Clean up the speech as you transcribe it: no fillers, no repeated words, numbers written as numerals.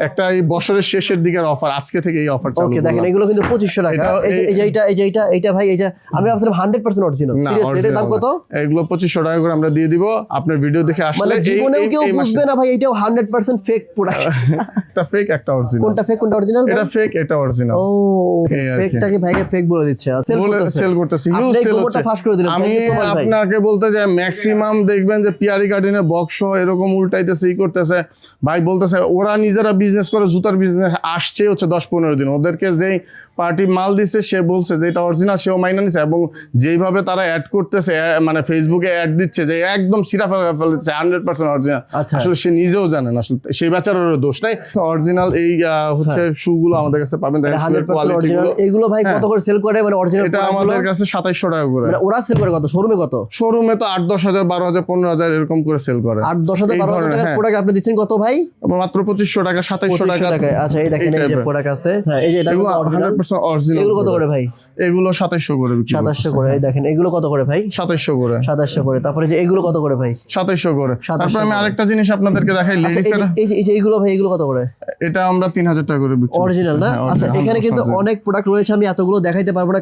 একটা এই বছরের শেষের দিকের অফার, আজকে থেকে এই অফার চালু। ওকে দেখেন এগুলো কিন্তু 2500 টাকা। এইটা ভাই এইটা আমি ভাবছিলাম 100% অরিজিনাল। সিরিয়াসলি এর দাম কত? এগুলো 2500 টাকা করে আমরা দিয়ে দিব। আপনার ভিডিও দেখে আসলে মানে জীবনেও কেউ বুঝবে না ভাই এটাও 100% ফেক প্রোডাক্ট। একটা ফেক একটা অরিজিনাল। কোনটা ফেক কোনটা অরিজিনাল? এটা ফেক এটা অরিজিনাল। ও ফেকটাকে ভাইকে ফেক বলে দিচ্ছে, সেল করতেছে, ইউজ সেল হচ্ছে। আমি আপনাকে বলতে চাই ম্যাক্সিমাম দেখবেন যে পিয়ারি গার্ডেনের বক্স এরকম উল্টাইতেছে, ই করতেছে। ভাই বলতেছে ওরা নিজেরা বিজনেস করে, জুতার বিজনেস আসছে হচ্ছে 10-15 দিন। ওদেরকে যেই পার্টি মাল দিছে সে বলছে যে এটা অরিজিনাল, সেও মাইনা নিছে। এবং যেইভাবে তারা অ্যাড করতেছে, মানে ফেসবুকে অ্যাড দিচ্ছে যে একদম সিরা ফেলতেছে 100% অরিজিনাল। আসলে সে নিজেও জানে না, আসলে সেই বেচারারও দোষ নাই। অরিজিনাল এই হচ্ছে শুগুলো আমাদের কাছে পাবেন। এগুলো ভাই কত করে সেল করে? মানে অরিজিনাল এটা আমাদের কাছে 2700 টাকা করে। মানে ওরা সেল করে কত? শোরুমে কত? শোরুমে তো 8-10 হাজার, 12 হাজার, 15 হাজার এরকম করে সেল করে। 8-10 হাজার, 12 হাজার টাকার প্রোডাক্ট আপনি দিচ্ছেন কত ভাই? মাত্র 2500 টাকা, 2700 টাকা। আচ্ছা এই দেখেন এই যে প্রোডাক্ট আছে। হ্যাঁ এই যে এটা 100% অরিজিনাল। এগুলো কত করে ভাই? এগুলো 2700 করে বিক্রি। 2700 করে। এই দেখেন এগুলো কত করে ভাই? 2700 করে। 2700 করে। তারপরে যে এগুলো কত করে ভাই? 2700 করে। তারপর আমি আরেকটা জিনিস আপনাদেরকে দেখাই, লেডিসের এই যে এইগুলো ভাই এগুলো কত করে? এটা আমরা 3000 টাকা করে বিক্রি। অরিজিনাল না? আচ্ছা এখানে কিন্তু অনেক প্রোডাক্ট রয়েছে, আমি এতগুলো দেখাইতে পারবো না।